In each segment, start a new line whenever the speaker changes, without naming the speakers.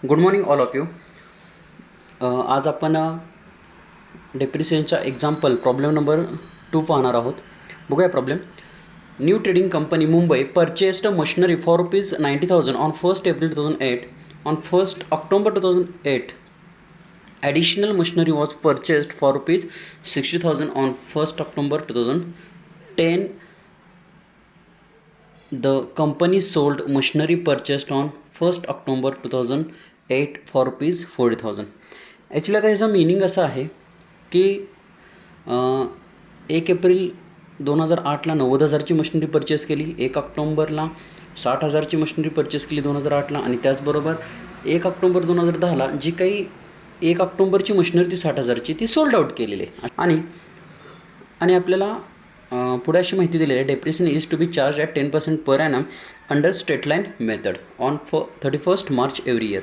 Good morning all of you. आज आपण डेप्रिसिएशनचा example problem number 2 पाहणार आहोत. बघूया problem. New trading company Mumbai purchased machinery for ₹90,000 on 1st April 2008. On 1st October 2008, additional machinery was purchased for ₹60,000 on 1st October 2010. The company sold machinery purchased on 1st October 2008 for ₹40,000. Actually आता ह्याचा meaning असं आहे की 1 April 2008ला 90,000ची machinery purchase केली, 1 ऑक्टोंबरला 60,000ची machinery purchase केली 2008ला, आणि त्याचबरोबर 1 ऑक्टोंबर 2010ला जी काही 1 ऑक्टोंबरची मशिनरी ती 60,000ची ती सोल्ड आउट केलेली आहे. आणि आपल्याला पुढे अशी माहिती दिलेली आहे, depreciation is to be charged at 10% per annum under straight line method on 31st March every year.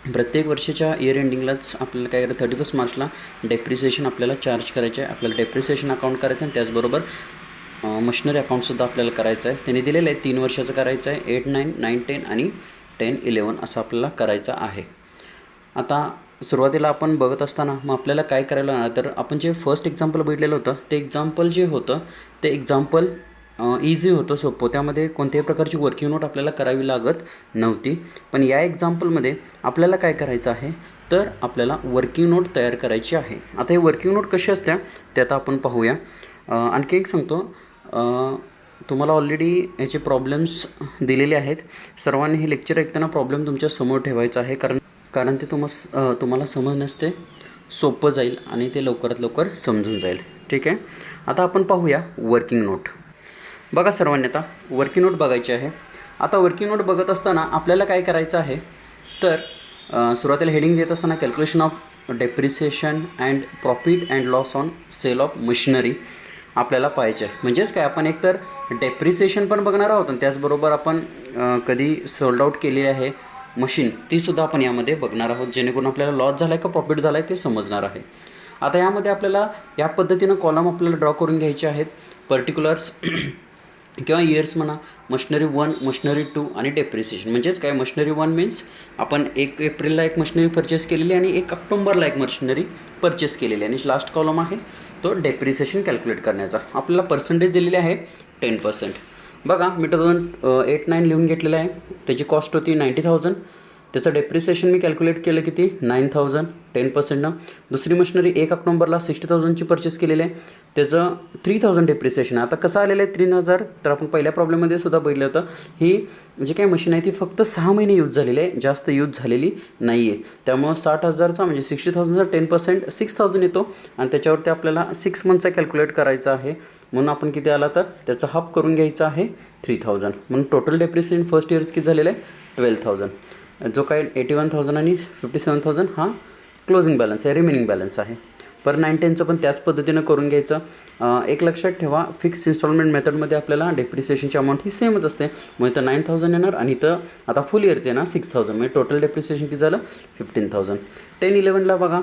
प्रत्येक वर्षाच्या इयर एंडिंगलाच आपल्याला काय करायचं, 31st मार्चला डेप्रिसिएशन आपल्याला चार्ज करायचं आहे. आपल्याला डेप्रिसिएशन अकाउंट करायचं आहे आणि त्याचबरोबर मशिनरी अकाउंटसुद्धा आपल्याला करायचं आहे. त्यांनी दिलेलं आहे 3 वर्षाचं करायचं आहे. 8, 9, 9, 10 आणि 10, 11 असं आपल्याला करायचं आहे. आता सुरुवातीला आपण बघत असताना मग आपल्याला काय करायला लागणार, तर आपण जे फर्स्ट एक्झाम्पल बघितलेलं होतं ते एक्झाम्पल जे होतं ते एक्झाम्पल इझी होतं, सोपं. त्यामध्ये कोणत्याही प्रकारची वर्किंग नोट आपल्याला करावी लागत नव्हती. पण या एक्झाम्पलमध्ये आपल्याला काय करायचं आहे, तर आपल्याला वर्किंग नोट तयार करायची आहे. आता हे वर्किंग नोट कशी असते ते आता आपण पाहूया. आणखी एक सांगतो, तुम्हाला ऑलरेडी ह्याचे प्रॉब्लेम्स दिलेले आहेत. सर्वांनी हे लेक्चर ऐकताना प्रॉब्लेम तुमच्या समोर ठेवायचा आहे, कारण ते तुम्हाला समजण्यास ते सोपं जाईल आणि ते लवकरात लवकर समजून जाईल. ठीक आहे. आता आपण पाहूया वर्किंग नोट. बघा सर्वांनी, आता वर्किंग नोट बघायची आहे. आता वर्किंग नोट बघत असताना आपल्याला काय करायचं आहे, तर सुरुवातीला हेडिंग देत असताना calculation of depreciation and profit and loss on sale of machinery आपल्याला पाहायचे आहे. म्हणजेच काय, आपण एकतर डेप्रिसिएशन पण बघणार आहोत आणि त्याचबरोबर आपण कधी सोल्ड आउट केलेली आहे मशीन तीसुद्धा आपण यामध्ये बघणार आहोत, जेणेकरून आपल्याला लॉस झाला आहे का प्रॉफिट झाला आहे ते समजणार आहे. आता यामध्ये आपल्याला या पद्धतीनं कॉलम आपल्याला ड्रॉ करून घ्यायचे आहेत. पर्टिक्युलर्स किंवा इयर्स म्हणा, मशिनरी 1, मशिनरी 2 आणि डेप्रिसिएशन. म्हणजेच काय, मशिनरी 1 मीन्स आपण 1 एप्रिलला एक मशिनरी परचेस केलेली आणि 1 ऑक्टोंबरला एक मशिनरी परचेस केलेली, आणि लास्ट कॉलम आहे तो डेप्रिसिएशन कॅल्क्युलेट करण्याचा. आपल्याला पर्सेंटेज दिलेली आहे 10%. बघा, मी 2008, 9 लिहून घेतलेलं आहे. त्याची कॉस्ट होती 90,000. त्याचं डेप्रिसिएशन मी कॅल्क्युलेट केलं किती, 9,000 10%नं. दुसरी मशिनरी 1 ऑक्टोंबरला 60,000ची परचेस केलेली आहे, त्याचं 3,000 डेप्रिसिएशन. आता कसं आलेलं आहे 3,000, तर आपण पहिल्या प्रॉब्लेममध्ये सुद्धा बघितलं होतं. ही जी काही मशीन आहे ती फक्त 6 महिने यूज झालेली आहे, जास्त यूज झालेली नाही आहे. त्यामुळं 60,000चा म्हणजे 60,000चा 10% 6,000 येतो आणि त्याच्यावरती आपल्याला 6 मंथचा कॅल्क्युलेट करायचा आहे. म्हणून आपण किती आला, तर त्याचा हाफ करून घ्यायचा आहे 3,000. म्हणून टोटल डेप्रिसिएशन फर्स्ट इयर्स किती झालेलं आहे 12,000. जो काय 81,000 आणि 57,000 हा क्लोजिंग बॅलन्स आहे, रिमेनिंग बॅलन्स आहे. पर 9-10चं पण त्याच पद्धतीनं करून घ्यायचं. एक लक्षात ठेवा, फिक्स इन्स्टॉलमेंट मेथडमध्ये आपल्याला डेप्रिसिएशनची अमाऊंट ही सेमच असते. म्हणजे तर 9,000 येणार आणि इथं आता फुल इयरचं येणार 6,000. म्हणजे टोटल डेप्रिसिएशन किती झालं 15,000. 10-11ला बघा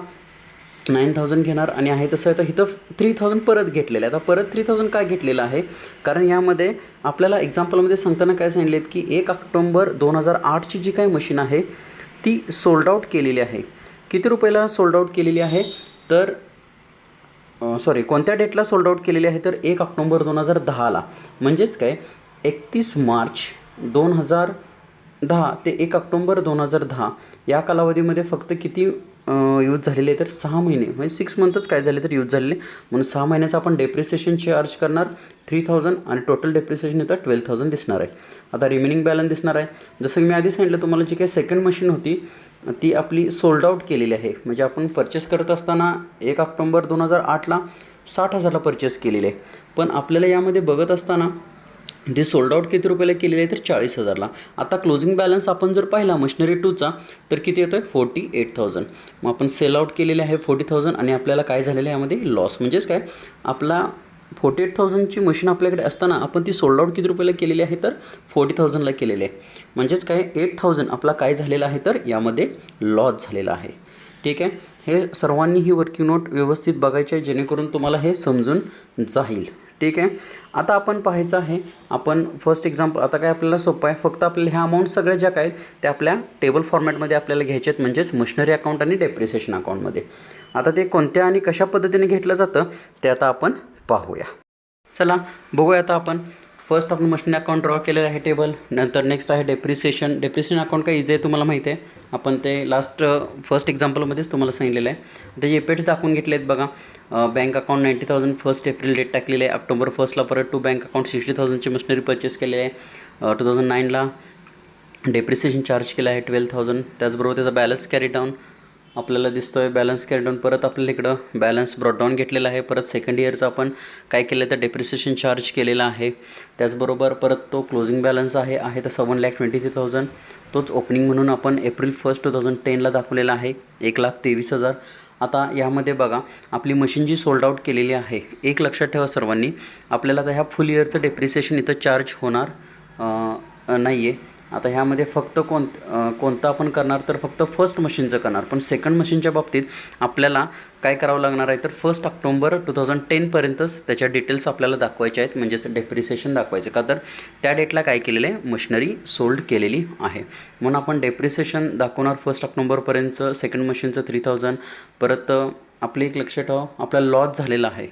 9,000 घेणार आणि आहे तसं आहे तर इथं 3,000 परत घेतलेलं आहे. आता परत 3,000 काय घेतलेलं आहे, कारण यामध्ये आपल्याला एक्झाम्पलमध्ये सांगताना काय सांगितले की 1 ऑक्टोंबर 2008ची जी काही मशीन आहे ती सोल्ड आउट केलेली आहे. किती रुपयाला सोल्ड आउट केलेली आहे, तर कोणत्या डेटला सोल्ड आउट केलेली आहे, तर 1 ऑक्टोंबर 2010ला. म्हणजेच काय, 31 मार्च 2010 ते 1 ऑक्टोंबर 2010 या कालावधीमध्ये फक्त किती यूज झालेले आहे, तर 6 महिने, म्हणजे 6 मंथच काय झाले तर यूज झालेले. म्हणून 6 महिन्याचं आपण डेप्रिसिएशन चार्ज करणार 3,000 आणि टोटल डेप्रिसिएशन येतं 12,000 दिसणार आहे. आता रिमेनिंग बॅलन्स दिसणार आहे. जसं मी आधी सांगितलं तुम्हाला, जी काही सेकंड मशीन होती ती आपली सोल्ड आउट केलेली आहे. म्हणजे आपण परचेस करत असताना 1 ऑक्टोंबर 2008ला 60,000ला परचेस केलेली आहे. पण आपल्याला यामध्ये बघत असताना ते सोल्ड आउट किती रुपयाला केलेलं आहे, तर 40,000ला. आता क्लोजिंग बॅलन्स आपण जर पाहिला मशिनरी 2चा तर किती येतो आहे 48,000. मग आपण सेल आउट केलेले आहे 40,000 आणि आपल्याला काय झालेलं आहे यामध्ये लॉस. म्हणजेच काय, आपला 48,000ची मशीन आपल्याकडे असताना आपण ती सोल्ड आउट किती रुपयाला केलेली आहे, तर 40,000ला केलेली आहे. म्हणजेच काय, 8,000 आपला काय झालेला आहे, तर यामध्ये लॉस झालेला आहे. ठीक आहे. हे सर्वांनी ही वर्किंग नोट व्यवस्थित बघायची आहे, जेणेकरून तुम्हाला हे समजून जाईल. ठीक आहे. आता आपण पाहायचं आहे, आपण फर्स्ट एक्झाम्पल आता काय आपल्याला सोपं आहे, फक्त आपल्याला ह्या अमाऊंट सगळ्या ज्या काय आहेत त्या आपल्या टेबल फॉर्मॅटमध्ये आपल्याला घ्यायचे आहेत, म्हणजेच मशिनरी अकाउंट आणि डेप्रिसिएशन अकाउंटमध्ये. आता ते कोणत्या आणि कशा पद्धतीने घेतलं जातं ते आता आपण पाहूया. चला बघूया. आता आपण फर्स्ट आपण मशिनरी अकाउंट ड्रॉ केलेलं आहे टेबल. नंतर नेक्स्ट आहे डेप्रिसिएशन अकाउंट काय इझी आहे तुम्हाला माहिती आहे, आपण ते फर्स्ट एक्झाम्पलमध्येच तुम्हाला सांगितलेलं आहे. त्याचे इफेक्ट्स दाखवून घेतले आहेत बघा. बँक अकाउंट 90,000 1 एप्रिल डेट टाकलेली आहे. ऑक्टोबर 1ला परत टू बँक अकाउंट 60,000ची मशिनरी परचेस केलेली आहे. 2009ला डेप्रिसिएशन चार्ज केला आहे 12,000. त्याचबरोबर त्याचा बॅलन्स कॅरी डाऊन आपल्याला दिसतो आहे. बॅलन्स कॅरी डाऊन परत आपल्याला इकडं बॅलन्स ब्रॉड डाऊन घेतलेला आहे. परत सेकंड इयरचं आपण काय केलं तर डेप्रिसिएशन चार्ज केलेला आहे. त्याचबरोबर परत तो क्लोजिंग बॅलन्स आहे तर 7,23,000. तोच ओपनिंग म्हणून आपण एप्रिल 1, 2010ला दाखवलेला आहे 1,23,000. आता यामध्ये बघा आपली मशीन जी सोल्ड आउट केलेली आहे, एक लक्षात ठेवा सर्वांनी, आपल्याला आता ह्या फुल इयरचं डेप्रिसिएशन इथं चार्ज होणार नाही आहे. आता ह्यामध्ये फक्त कोणतं आपण करणार तर फक्त फर्स्ट मशीनचं करणार. पण सेकंड मशीनच्या बाबतीत आपल्याला काय करावं लागणार आहे तर 1 ऑक्टोबर 2010पर्यंतच त्याच्या डिटेल्स आपल्याला दाखवायचे आहेत, म्हणजेच डेप्रिसिएशन दाखवायचे का तर त्या डेटला काय केलेलं आहे मशिनरी सोल्ड केलेली आहे. म्हणून आपण डेप्रिसिएशन दाखवणार 1 ऑक्टोबरपर्यंतचं. सेकंड मशीनचं 3,000. परत आपले एक लक्षात ठेवा आपल्याला लॉस झालेला आहे.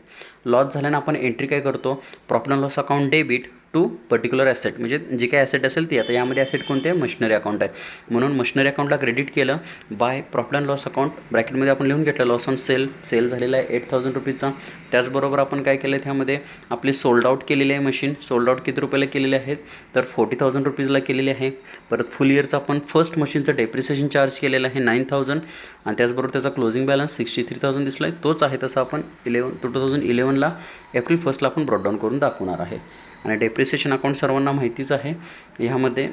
लॉस झाल्यानं आपण एंट्री काय करतो, profit and loss account debit to particular asset, म्हणजे जी काही ॲसेट असेल ती. आता यामध्ये ॲसेट कोणते आहे मशिनरी अकाउंट आहे, म्हणून मशिनरी अकाउंटला क्रेडिट केलं by profit and loss account. ब्रॅकेटमध्ये आपण लिहून घेतलं लॉस ऑन सेल झालेला आहे 8,000 रुपीजचा. त्याचबरोबर आपण काय केलं त्यामध्ये आपली सोल्ड आउट केलेली आहे मशीन. सोल्ड आउट किती रुपयाला केलेले आहेत तर 40,000 रुपीजला केलेली आहे. परत फुल इयरचं आपण फर्स्ट मशीनचं डेप्रिसिएशन चार्ज केलेलं आहे 9,000 आणि त्याचबरोबर त्याचा क्लोजिंग बॅलन्स 63,000 दिसला आहे. तोच आहे तसा आपण 2011ला एप्रिल 1ला आपण ब्रॉडडाऊन करून दाखवणार आहे. आणि डेप्रिसिएशन अकाउंट सर्वांना माहितीच आहे. ह्यामध्ये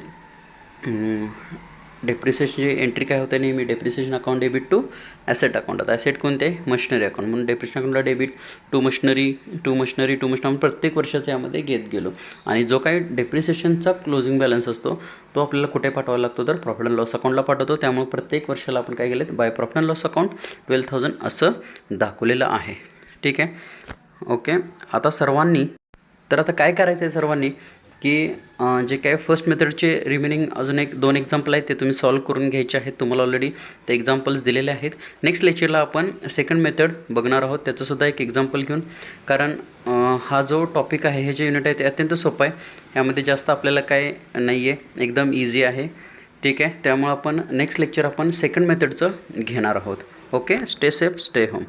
डेप्रिसिएशनची एंट्री काय होते नेहमी depreciation account debit to asset account. आता ॲसेट कोणते मशिनरी अकाउंट, म्हणून डेप्रिसिएशन अकाउंटला डेबिट टू मशिनरी आपण प्रत्येक वर्षाचं यामध्ये घेत गेलो. आणि जो काही डेप्रिसिएशनचा क्लोजिंग बॅलन्स असतो तो आपल्याला कुठे पाठवायला लागतो तर प्रॉफिट अँड लॉस अकाउंटला पाठवतो. त्यामुळे प्रत्येक वर्षाला आपण काय केलं by profit and loss account 12,000 असं दाखवलेलं आहे. ठीक आहे, ओके. आता सर्वांनी तर आता काय करायचं आहे सर्वांनी की जे काय फर्स्ट मेथडचे रिमेनिंग अजून 1-2 एक्झाम्पल आहेत ते तुम्ही सॉल्व करून घ्यायचे आहेत. तुम्हाला ऑलरेडी ते एक्झाम्पल्स दिलेले आहेत. नेक्स्ट लेक्चरला आपण सेकंड मेथड बघणार आहोत, त्याचंसुद्धा एक एक्झाम्पल घेऊन. कारण हा जो टॉपिक आहे हे जे युनिट आहे ते अत्यंत सोपं आहे. यामध्ये जास्त आपल्याला काय नाही आहे, एकदम इझी आहे. ठीक आहे, त्यामुळे आपण नेक्स्ट लेक्चर आपण सेकंड मेथडचं घेणार आहोत. Okay, stay safe, stay home.